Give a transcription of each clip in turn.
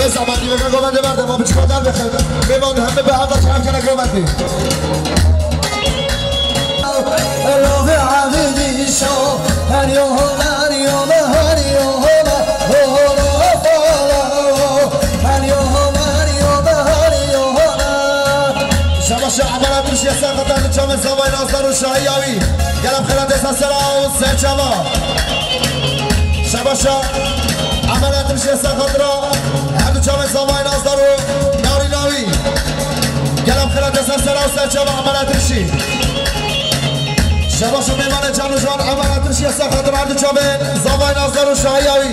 زمانی بگه گومنده برده ما بچه کادر بخیر بیمان همه به حقا چرم کنه گومندی راه عبیدی شو هر یوم هر یوم هر یوم شباش عمل بروش یه سر خطر چام زوای نازدار و شاهیاوی گلم خیلنده سسرا و سه چما شباش عمل بروش یه سر خطر هدو چام زوای نازدار و ناری ناوی گلم خیلنده سسرا و سه چما عمل بروشی شباش میمان جان و جان عمل بروش یه سر خطر هدو چام زوای نازدار و شاهیاوی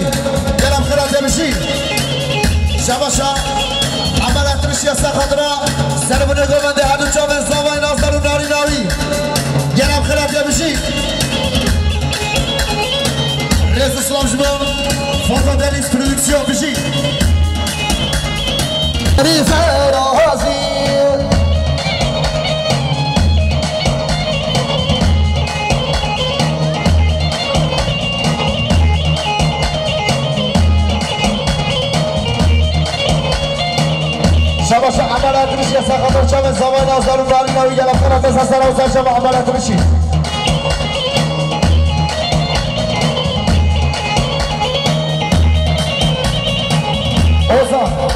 گلم خیلنده بشی شباش عمل بروش یه سر خطر سرمونه گومنده هدو چام زوای نازدار و ناری ناوی گلم خیلنده بشی رئیس اسلام جمعه فاطمه دنیز پرودکسیون بشی فرازی شباش عملت بشی یا سخطر چم زوای نازدار و ناری ناوی گلم خیلنده سسرا و سه چما عملت بشی اوزا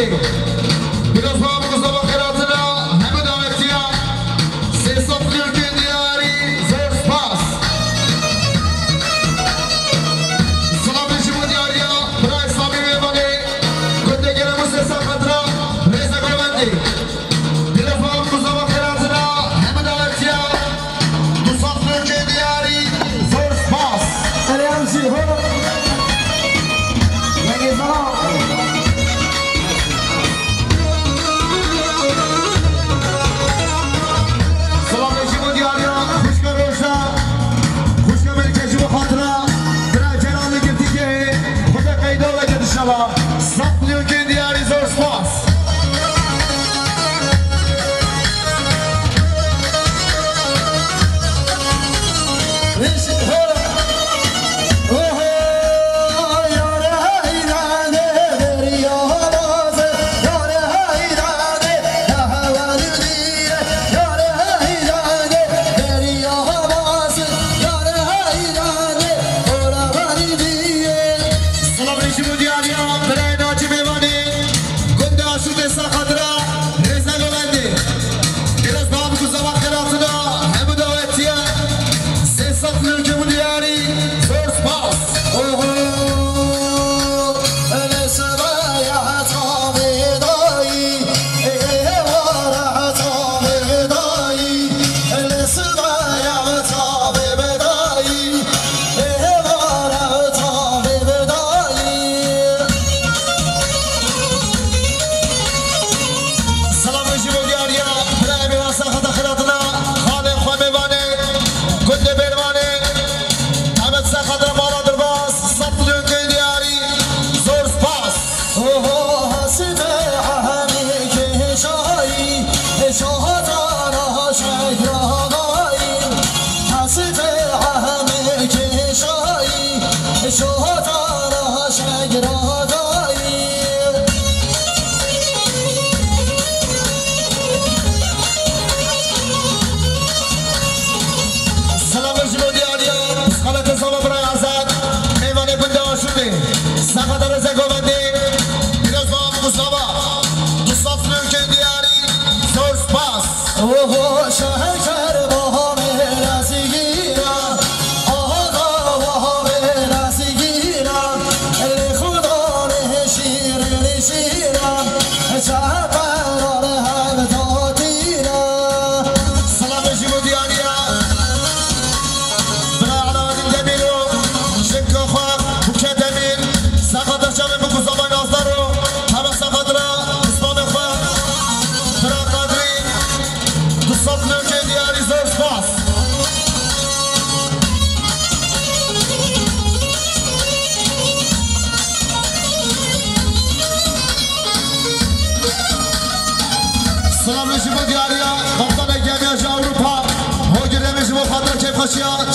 Biraz daha bu sabah kıratına hem davetçiye Sesop Türkiye diyarı zor pas. Salam işimi diyarıya Bırak Sami Mevani Günde gelemiz Sesop Kadıra Reza Gülmendi. Biraz daha bu sabah kıratına hem davetçiye Sesop Türkiye diyarı zor pas. Selamsi ho. Yenge salam. Saplıyor ki diğer Resource Pass.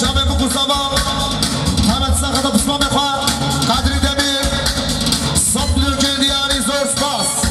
جامع بقصبا همت ساخت بسمام خوا قدری دمیر صبر که دیاری زور سپاس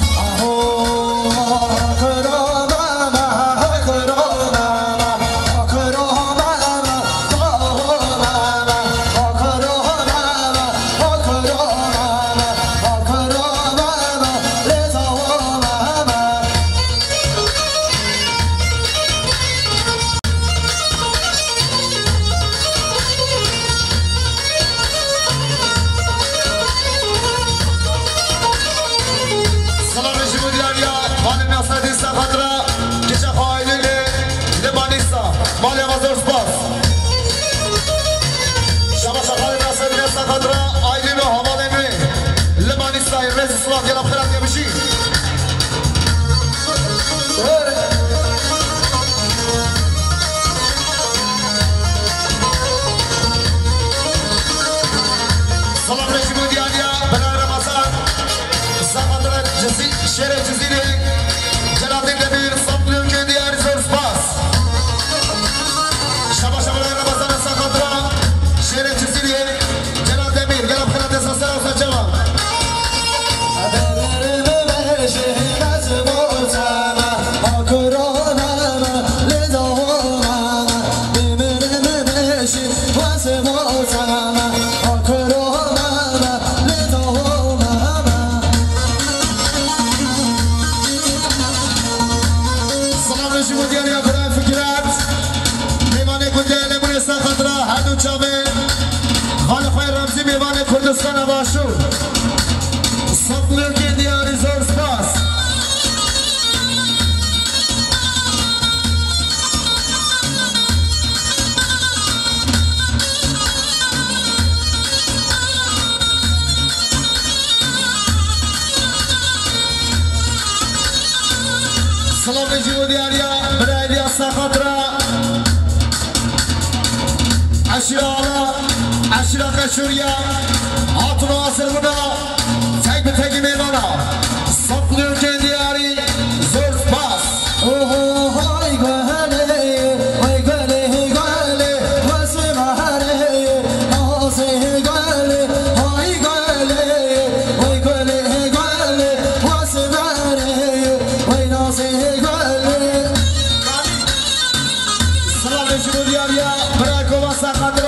جمودیان یا برای فکرات میوان گنده لبونستان خاطره هر دو چاوه خال خواه رمزی میوان کردستان آباشور صفلوکی دیاری زور سپاس سلام نجیب دیاریا برای دیاستا خاطره عشیره آلا عشیره قشوریا آتون آسر بنا تک به تکی میمانا صفلو که دیاری زور سپاس اوه های گله وای گله گله واسه مهره نازه گله های گله وای گله گله واسه مهره وای نازه گله سلام نجیب دیاریا برای کواستا خاطره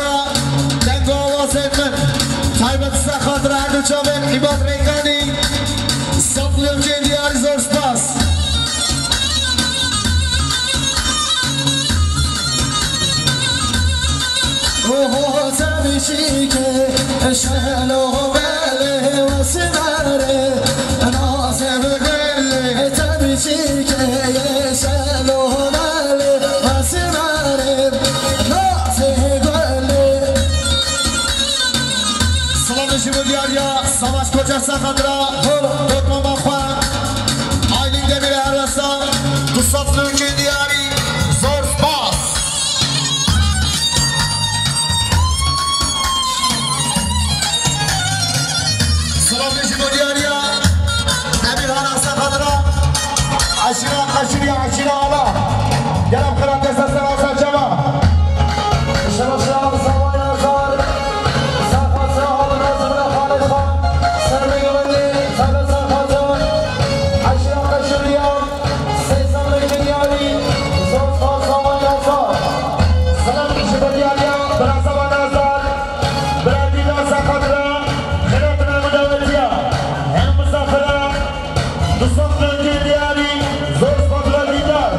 تنگ آوازه من تایبت ستا خاطره هر دو چاوه عباد ریکانی صفلو که دیاری زور سپاس اوه تبیشی که شلو بله واسه مهره نازه گله تبیشی که شلو بله واسه مهره نازه گله سلام نجیب دیاریا سواش کجاستا خاطره دوت ماما خواه آیلین دمیر هرسا دو صفلو که دیاری زور سپاس سلام نجیب دیاریا امیر هرسا خاطره عشیره قشوری عشیره آلا گرم خرم دست سراسا جمع شباشان زمان آزار سرخواسته آب نازم خالد خان سرمگوندی سبت سرخواسته عشیران قشوریان سیزم لکنیانی زود خواست زمان آزار سلام نجیب دیاریان برای زمان آزار برای دیدان سرخواسته خیرات نمودویتیا هم مسافره دوستان لکنیانی زود خواست دیدار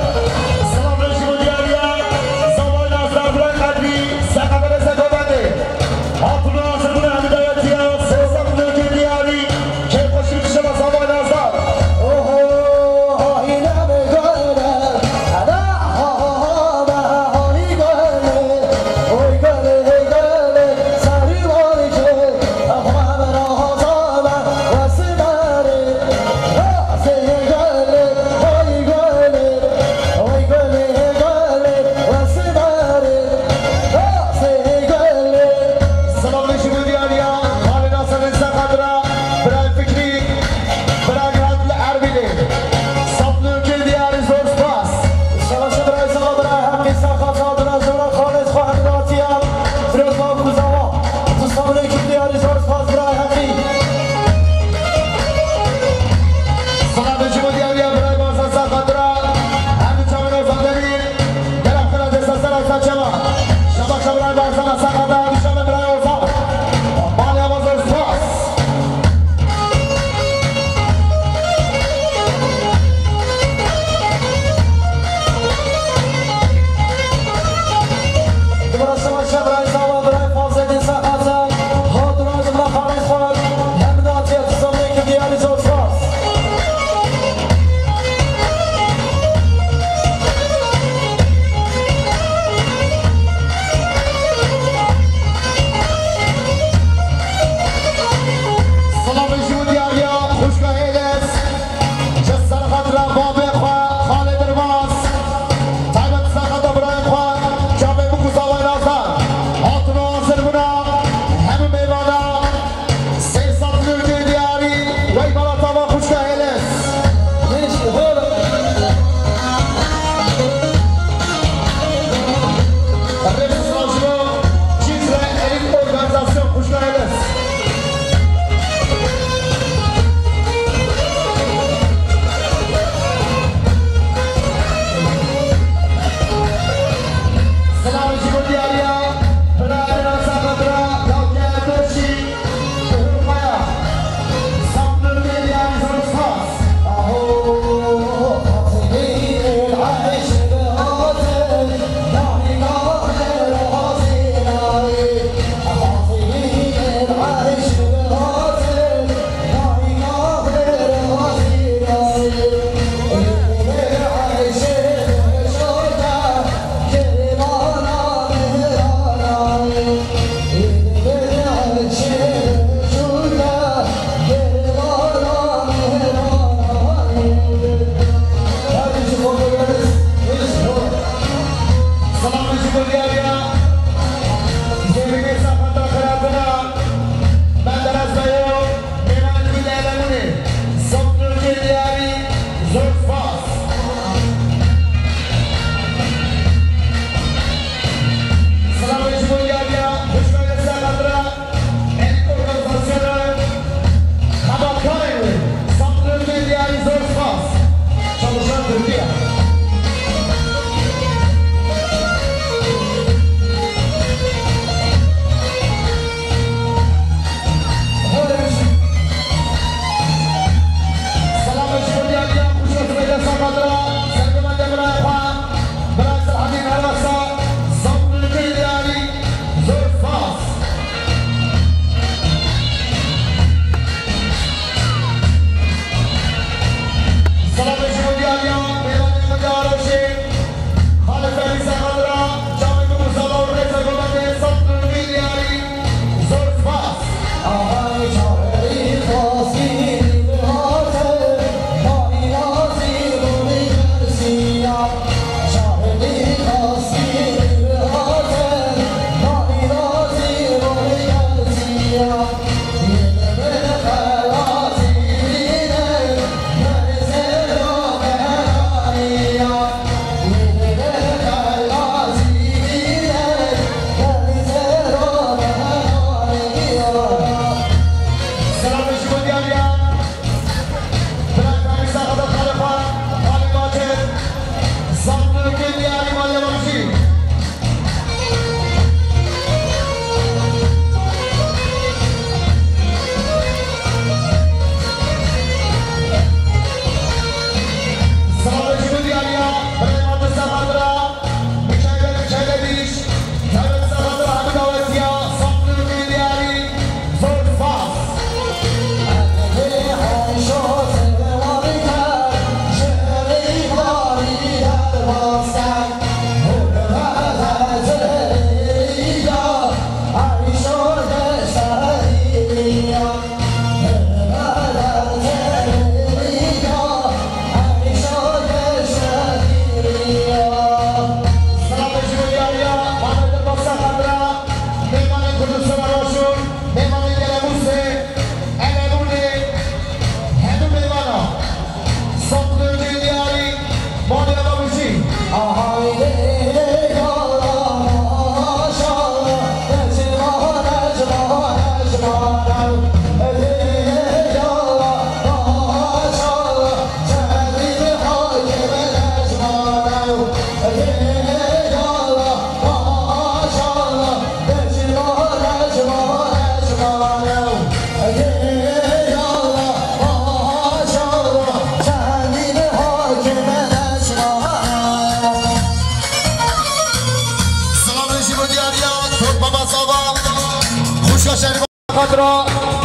خضرا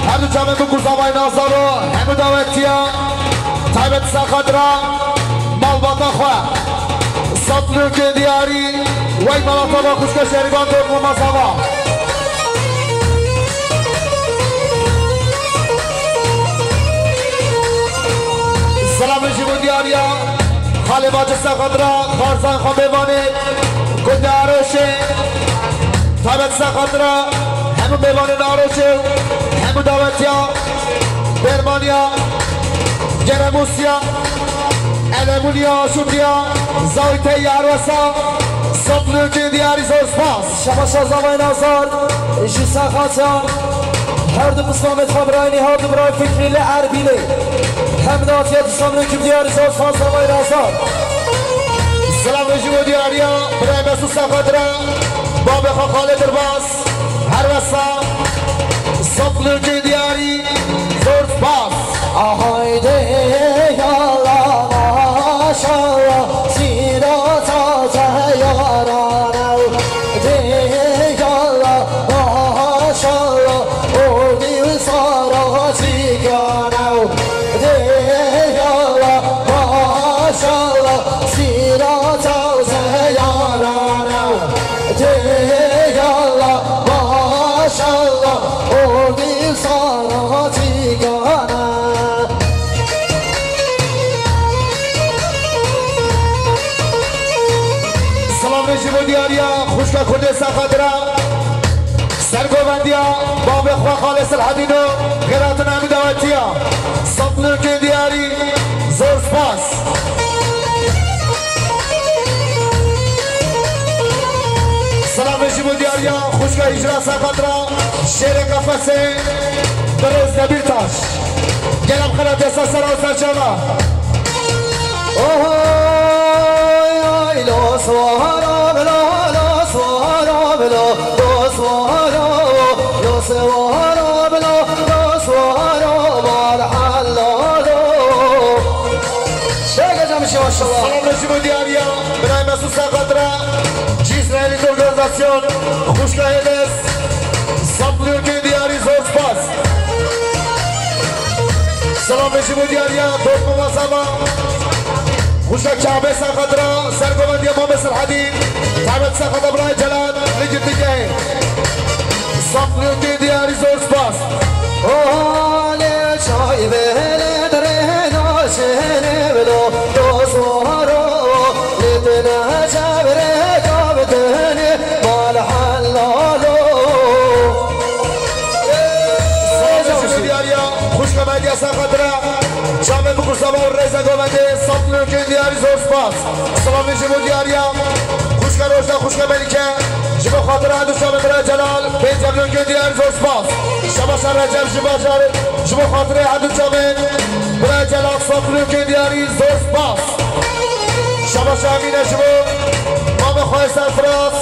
همو جمع بکن زوای نازارو همو داوتیا تایبت سخضرا مالباتا خواه سطلو که دیاری وی ملاتا با خوشک شریبان دور ممازاوا سلام رجیبو دیاریا خالی باج سخضرا خارزان خواه ببانه گنده عروشه تایبت سخضرا همو ببانه ناروشه همو داوتیا برمانیا گرموسیا المونیا شوندیا زایته یاروسا سطلو که دیاری زور سپاس شباشا زوای نازار ایشی سخاتان هر دو بسلامت خبرانی هر دو برای فکری لعربیلی هم ناتیت سامنو که دیاری زور سپاس زوای نازار سلام رجیو دیاریا برای مسو سخاترا باب خاله درباس هر وسا سطلو که دیاری زور سپاس آهایده یالا ماشالله سیرا تازه یارانو دیگالا ماشالله اردی سارا چیگانو دیگالا ماشالله سیرا تازه یارانو دیگالا ماشالله اردی سارا چیگانو رجیبو دیاریا خوشکا کرده سخدرا سرگوبندیا باب خواه خالص الحدینو غیرات نامی دعوتیا سطلو که دیاری زور سپاس سلام رجیبو دیاریا خوشکا اجرا سخدرا شیر قفصه بروز نبیر تاش گلم خلط احساس سر و سرچانا لا سوارا بلا لا سوارا بلا لا سوارا لا سوارا بلا لا سوارا مال حلالو شاگه جمشی ماشاءالله سلام رجیبو دیاریا برای مسو سقدرا چیز رایلی دورگازاسیون خوشگاه هدس سطلو که دیاری زور سپاس سلام رجیبو دیاریا دورت مواصبا خوشا کعبه سخدرا سرگوبندی امام سرحدین تعبت سخد برای جلال لجد دیگه سطلو که دیاری زور سپاس آله چای بهله دره ناشنه بلو دوزوارو لیتنه جبره کابتنه مال حلالو سلام دیاریا خوشگاه مدیا سخدرا جامعه بکرسابا و ریزه گومنده سطلو که دیاری زور سپاس سلام جبو دیاریا خوشگاه روشتا خوشگاه ملیکه جبو خاطر عدو شامه برای جلال بین جبلو که دیاری زور سپاس شما شر رجب جبو خاطر عدو شامه برای جلال سطلو که دیاری زور سپاس شما شامینه جبو مام خواه سرفراز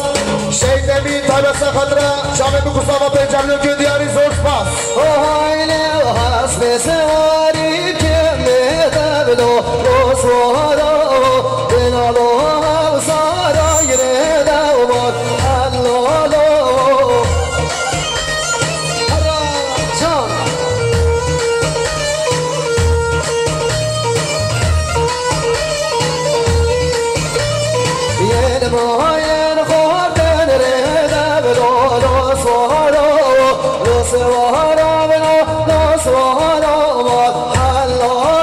شهید امین طایبت سخدرا جامعه بکرسابا بین جبلو که دیاری زور سپاس آهایله و حسب سواری که بلو رسوارا بلالو همسارا گرده و باد حلالو جان یه نماین خوردن رده بلو رسوارا رسوارا بلو رسوارا باد حلالو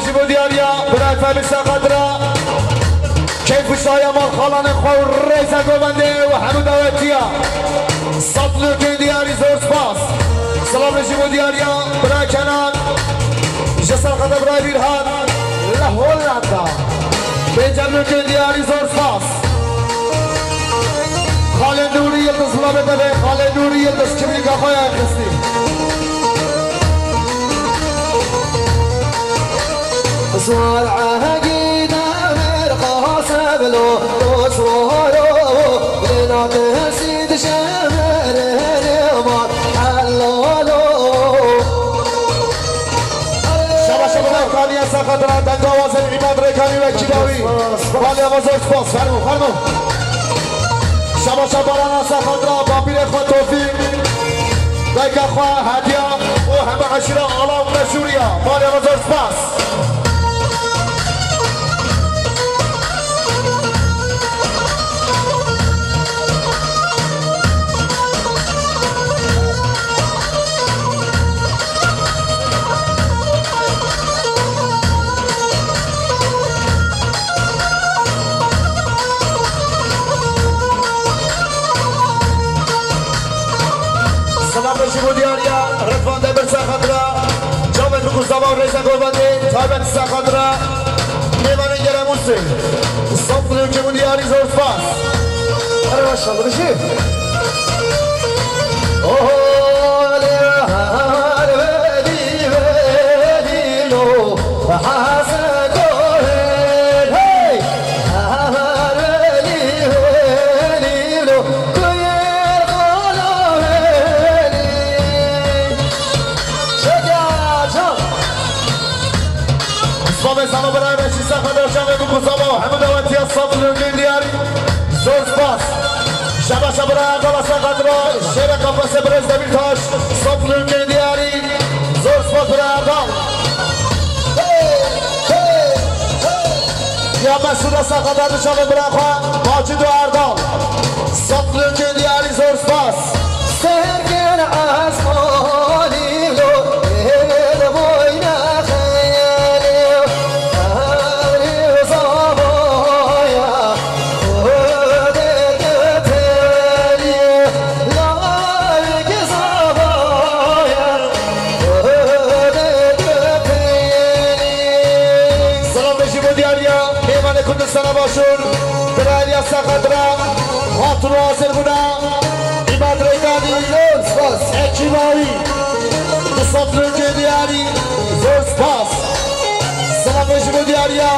رجیبو دیاریا برای فهمی سقدرا کیف شایا مال خالان خواه ریزه گوبنده و همو دعوتیا سطلو که دیاری زور سپاس سلام رجیبو دیاریا برای کنان جسر قدر برای بیرهان لحولنده بینجملو که دیاری زور سپاس خاله نوری یلدز لابه بده خاله نوری یلدز کمی که خواه اخستی صار عهقيد أمير قاسم له تصوره لنا تهسيد شمر اليوم حلالو شبا شبا دکانی از خطرات دنگاواز العماد ریکانی و کلاوی ولی آواز اسپاس فرمو شبا شباران سخدرا بابیر خود توفیق دیگه خواه هدیه و همه عشیره آلام نشوریا مالی بزرگ سپاس شما دیاریا رتبان دبر سخدرا جامد بکن زبان ریزه گربنده تایبت سخدرا میوانه گرموسی صفر که دیاری زور فاس اره ماشالله بشی اوه لیهار بدی بدی لو حسن کوهن هی هر بدی بدی لو سلام برای بچی سخدر جمعه بکن سلام همه دواتی از صبر لنگین دیاری زور سپاس شبه شبه برای اقل سخدر شیر قفص برز دبیر تاش صبر لنگین دیاری زور سپاس برای اقل یا مسئول سخدر جمعه برای خواه ماجد و اردال صبر لنگین دیاری زور سپاس سرگن از مانی لو سلام باشون برای سخدرا خاطر حاضر بودم ایماد ریدانی سپاس اکیماوی صفر که دیاری زور سپاس سلام باشون دیاریا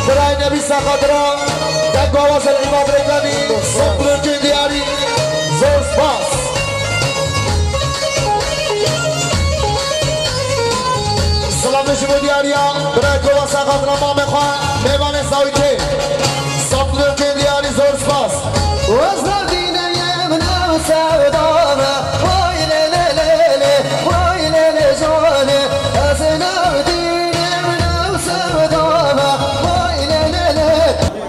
برای نبی سخدرا دنگ آوازر ایماد ریدانی صفر که دیاری زور سپاس سلام باشون دیاریا برای گوه سخدرا ما میخواه میوان سایته صفر که دیاری زور سپاس وزن دینه یمنا سودامه وای لیلی لیلی وای لیلی جانه از نو دینه یمنا سودامه وای لیلی لیلی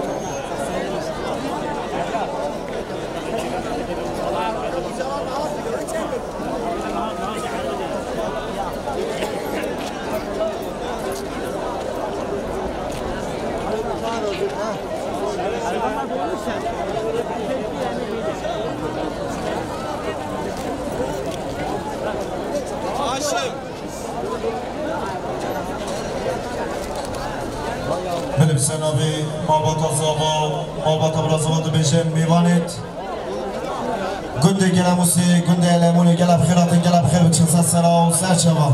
بلب سنابی مالباتا زابا مالباتا برازواد بیشن میوانید گنده گلموسی گنده علمونی گلب خیرات گلب خیر بچن سسرا و سرچوا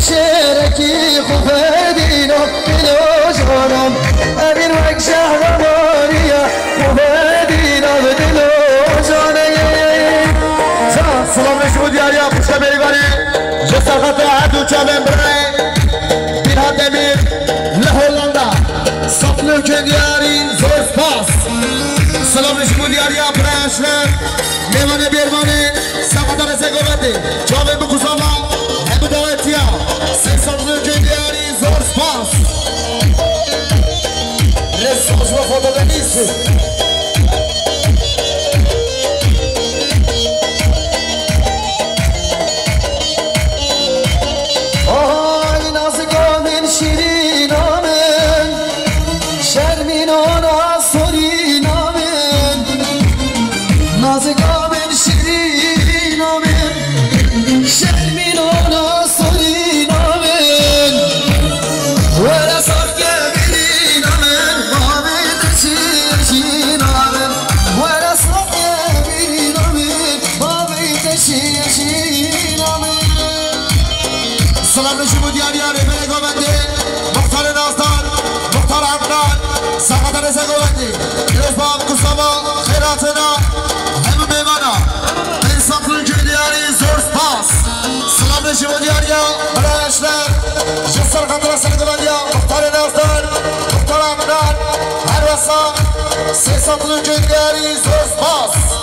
شرکی خوب دینا دلو جانم امین وک شهرمانیه خوب دینا دلو جانم سلام نشود یاریا خوشا بریباری جسر خط عدو چامن برای بین هدمیر لهولندا صفلو که دیاری زور سپاس سلام نشود یاریا برای اشلر میمانه بیرمانه سقطان سگوبتی چامن بکوساما هم دویتیا صفلو که دیاری زور سپاس رسوش و خدا بنیسی سلام نشود یاری بلگوبندی مختار ناستان مختار عبدان سقطان سگوبندی رسباب کساما خیراتنا همه بیمانا این سفر کلیاری زور سپاس سلام نشود یاریا برای اشلر جسر خطر سگوبندی مختار ناستان مختار عبدان هر وسا سی سفر کلیاری زور سپاس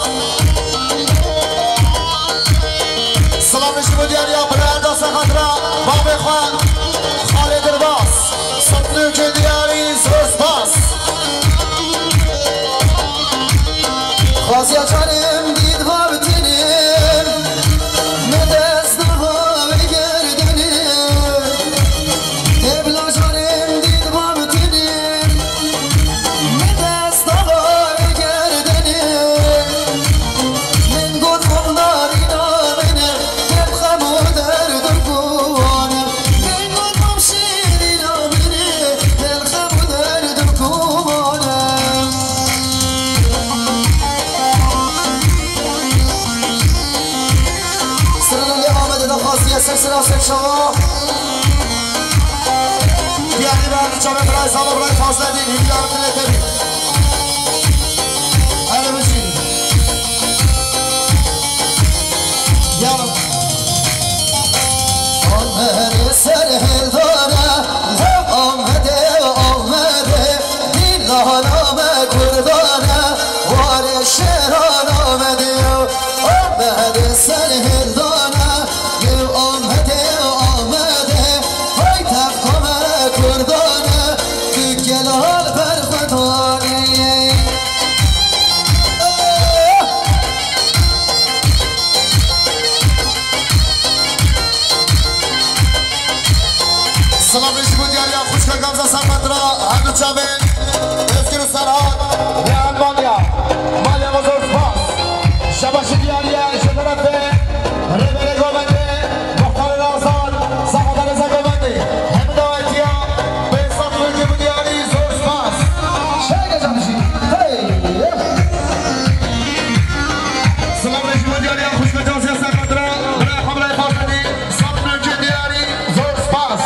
سلام نشود یاریا برای داست خطر باب خوان خالد الباس سطلو که دیاری سوز پاس خاصی اچانم دید و بتینم ندست نها بگردنم ابلا چانم دید و بتینم ندست نها بگردنم من گود خمداری نامنم تبخم و دردم گوانم من گود خمشیری نامنم تبخم و دردم گوانم سرنالی آمده دخواستی سلسله سک شما دیاری برد چامه برای سالا برای فاصله دین هیلیار تلیتری اینه بچین یارم آمده سر هلدانه آمده دیلان آمه کردانه وار شهران آمده آمده سر هلدانه آمده های تفکامه کردانه تو گلال برخدانه سلام نشود یاریا خوشکل گمزه سمت را هدو چابه افکر و سرحاد یا المانیا مالیا بزرگ باس شباشی دیاریا شدرفه ربره گوبنده مختار نازان سقطان زگوبنده همه دوایتیا به حساب ملکی بودیاری زور سپاس شاید جانشی سلام نشود یاریا خوشکل گمزه سمت را برای خبرهای خواستنی سب ملکی دیاری زور سپاس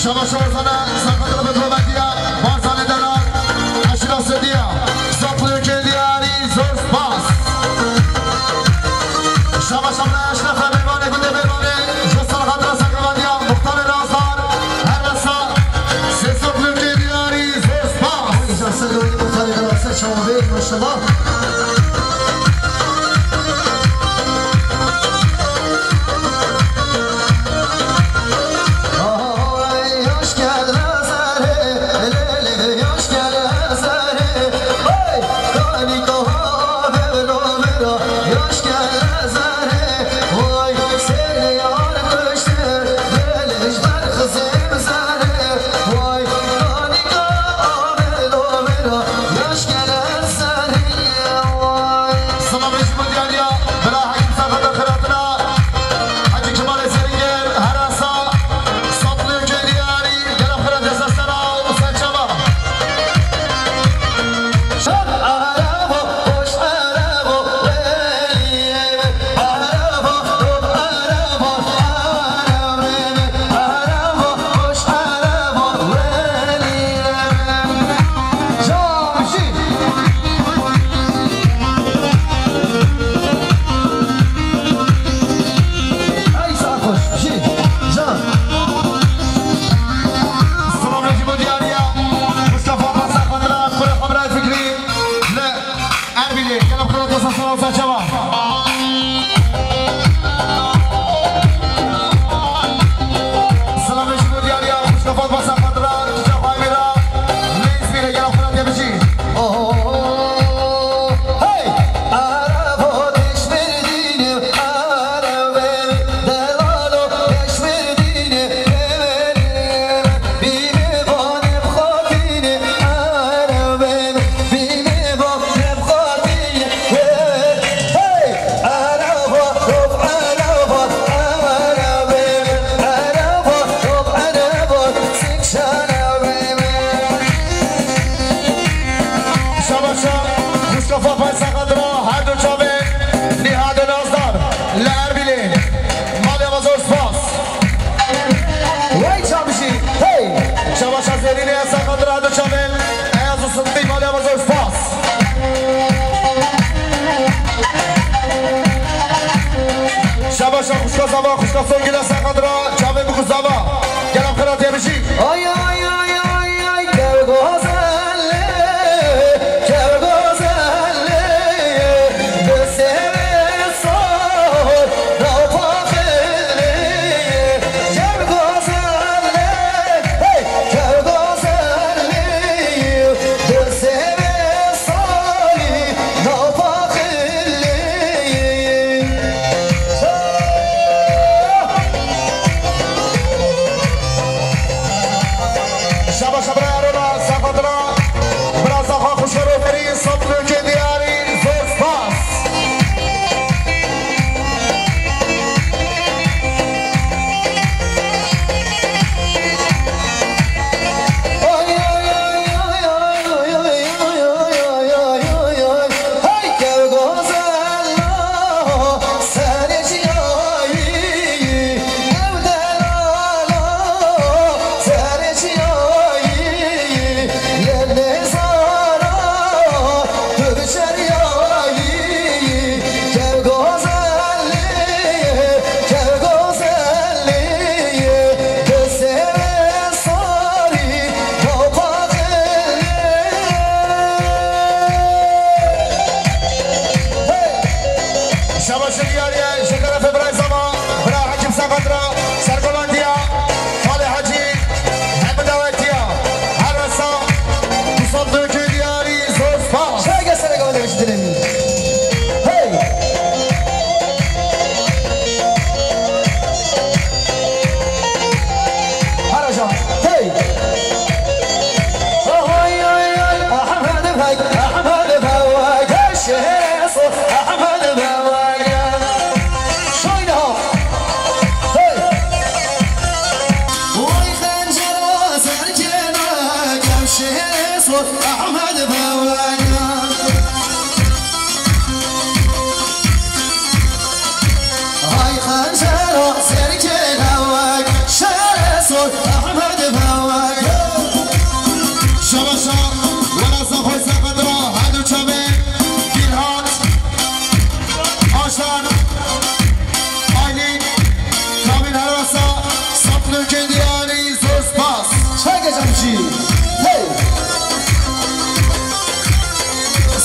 شما شورزانه سرخطر به توبتیه بارزانه درار اشراف ما شاء الله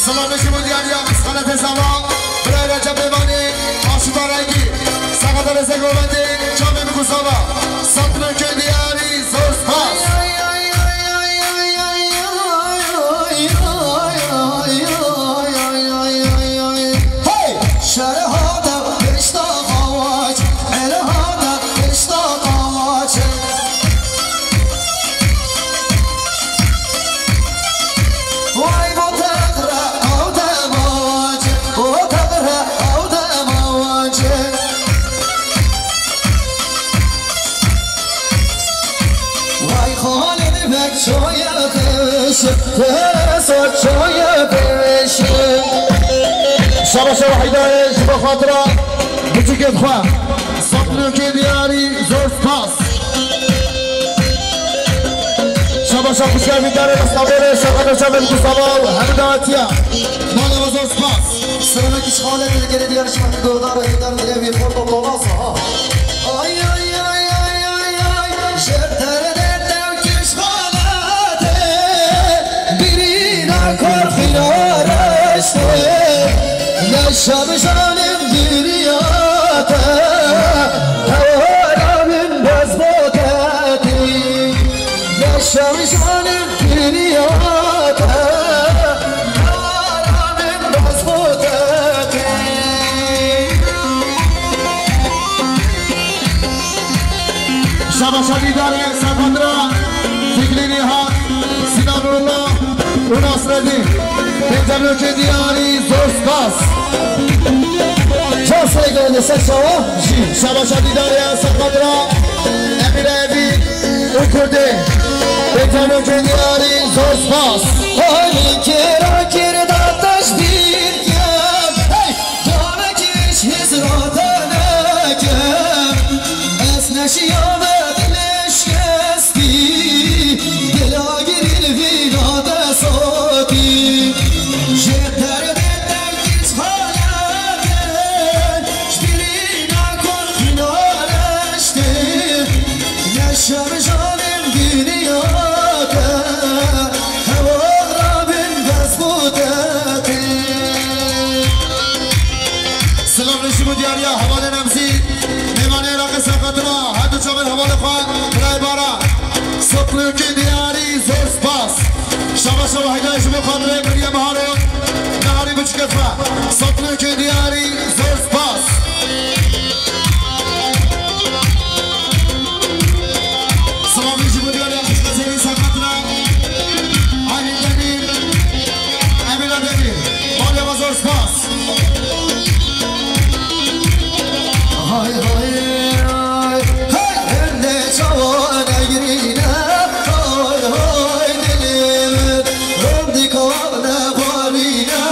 سلام نشون دیاریا مسخره زمان برای رجب بمانی آشوب رنگی سقط رزق گوبندی جامع میگوساوا سطر که دیاری زوز پاس شباش وحیدایش با خاطره بچکت خواه سطر که دیاری زوز پاس شباش خوشگر میداره بستابره شباش شباش گوستاوا همه دعاتیا مالا و زوز پاس سلامه کش خاله دیگه دیارش من گودار هیدار دیگه بیخور با باباسا ها آی آی آی آی آی آی شبتر دردم کش خاله بیرینا کار خیارشته شب جانم دیریاته توارم بزباتی شب جانم دیریاته توارم بزباتی شب شبی داره سفندرا فکری نیهات سینا نورالله و ناصرالدین بنتبلو که دیاری زوز پاس چه گرده سشاوا شبا شبی داره سفندرا امیر اوید او کرده بنتبلو که دیاری زوز پاس حالی که را کرداتش بیر کم دانه کش هزراتانه کم از نشیام دلش کستی دلا گریل ویراده ساتی جبتر دردم کس حالته شبیری نکن خینالشته نشم جانم گریاده هوا رابن بزبودته سلام نشیمو دیاریا حوال نمزی میمان عراق سفندرا هر دو چامل حوال خواه برای بارا سطلو که دیاری زوز پاس شبا شبا هیدایش بخوانده مریم هارون نهاری بچکفه سطلو که دیاری زوز پاس سلام نشیمو دیاریا خوشگذری سفندرا علی دمیر امیر دمیر مالی و زوز پاس های های های هنده چوانه گرینه های های دلیم رندی کانه بالینه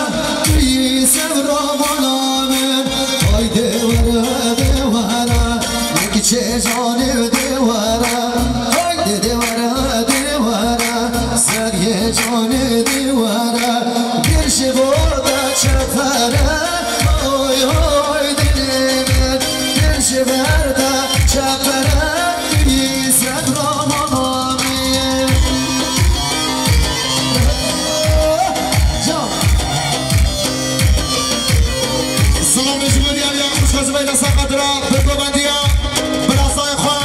توی سبرا منامن های دوره دوره یکی چه جانه دوره های دوره دوره سریع جانه دوره گرش برده چپره های های دلیم گرش برده چپره توی سبرا منامن سلام نشیمو دیاریا خوشخوزی بین سفندرا بگو بندیا براسای خواه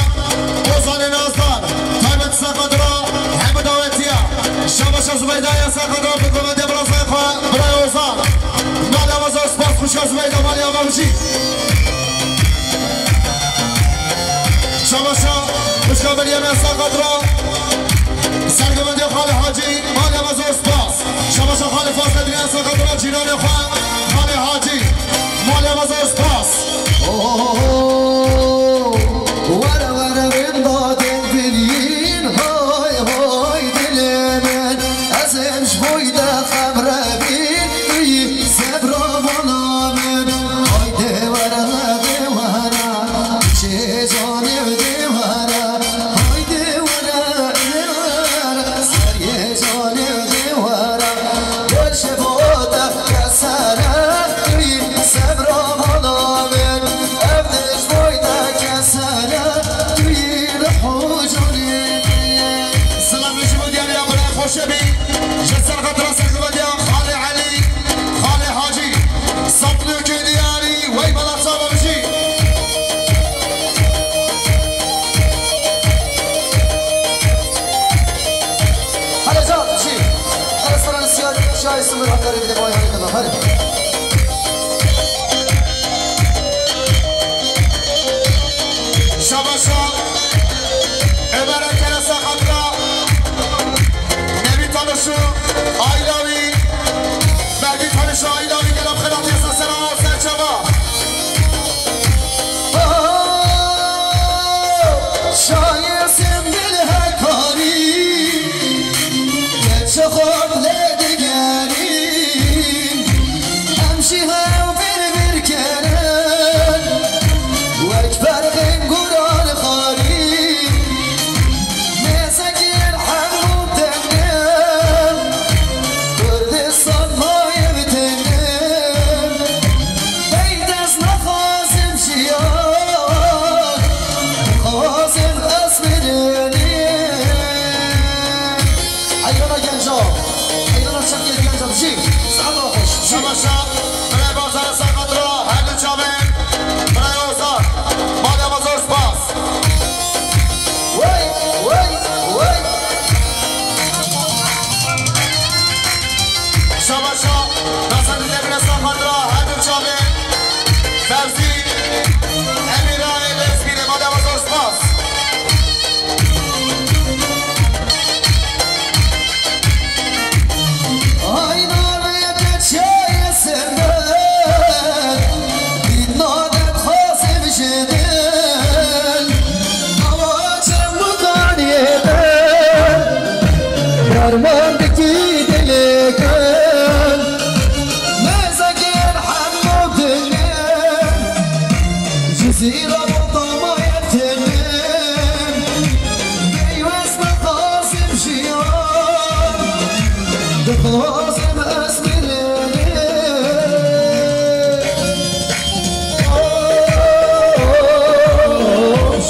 اوزان نازدار تایمت سفندرا همه داوتیا شباش زبیدای سفندرا بگو بندیا براسای خواه برای اوزان مالی آواز اسپاس خوشخوزی بین مالی آقا بشی شباشا خوشخوزی بین سفندرا سرگو بندیا خاله حاجی مالی آواز اسپاس شباشا خاله فاصل دیگه سفندرا جینان خواه خاله حاجی مالی آواز اسپاس وره وره بین دادن بین های های دل من ازش بویده خبره بین توی سبرا بالا من های دوره دوره چه جانه دوره های دوره دوره سریع جانه دوره گلش باده کسره توی سبرا بالا من افدش بویده کسره توی رحو جانه سلام نشیمو دیاری برای خوشبی جسر خطر شاي سمر أكتر يبدأ باي هاي كذا هاي شباشا عبارة كنسة خضراء نبي تنشو آيلاوي مهدي تنشو آيلاوي قلب خلال يسا سلام وسر شبا شاي سمر هكاري يتشخ شباشا برای بازار سرخطرا هر دو چامن برای اوزار ماده بازار سپاس وی وی وی شباشا ناسند دبیر سرخطرا هر دو چامن فرزی امیرای لسکین ماده بازار سپاس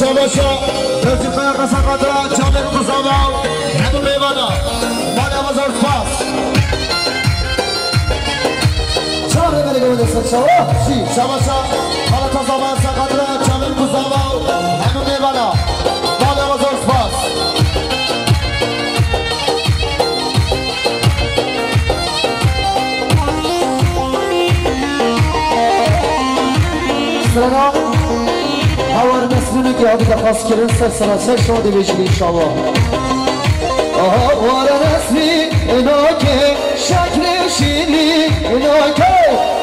شباشا رفیقای قصاقاترا چامن قصابا همو میوانا ماده بازار سپاس چامن بله گوده سرشاوا شباشا حالا تازابا قصاقاترا چامن قصابا همو میوانا ماده بازار سپاس سلام هوار نسلونی که آبی دخواست کرن سر شما دیویجلی شما هوار نسلی اینا که شکل شیری اینا که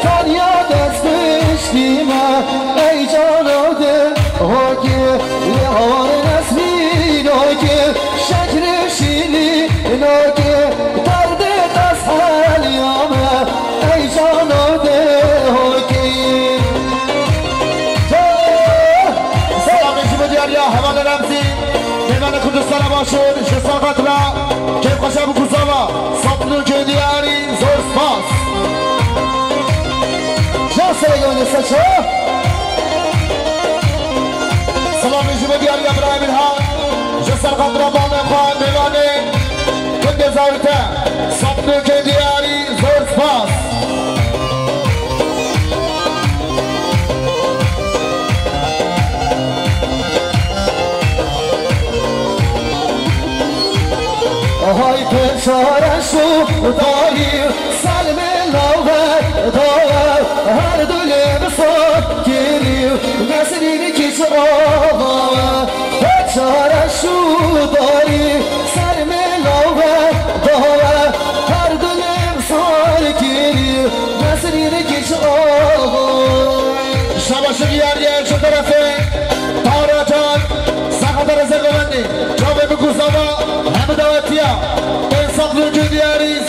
تانیا دست بشتیمه ای جاناده هوار نسلی اینا که شکل شیری اینا که درد دست حلیامه ای جاناده یا حوال رمزی میوان کردستان باشون شساقت را که خوشم کساوا صبنو که دیاری زور سپاس جاسه یونه سچه سلامی جمع دیاری ابراهیم الها شساقت را بالن خواه میوانه کنده زورته صبنو که دیاری زور سپاس های پسرشو داری سلم نوبت دار هر دل بساد گیری نسلینی که چه آبا پسرشو داری سلم نوبت دار هر دل بساد گیری نسلینی که چه آبا شباش بیاریه چه طرفه تاراتان سقط رزق بندی جامعه بکوزاوا همه دعوتیا به صبر و دیاری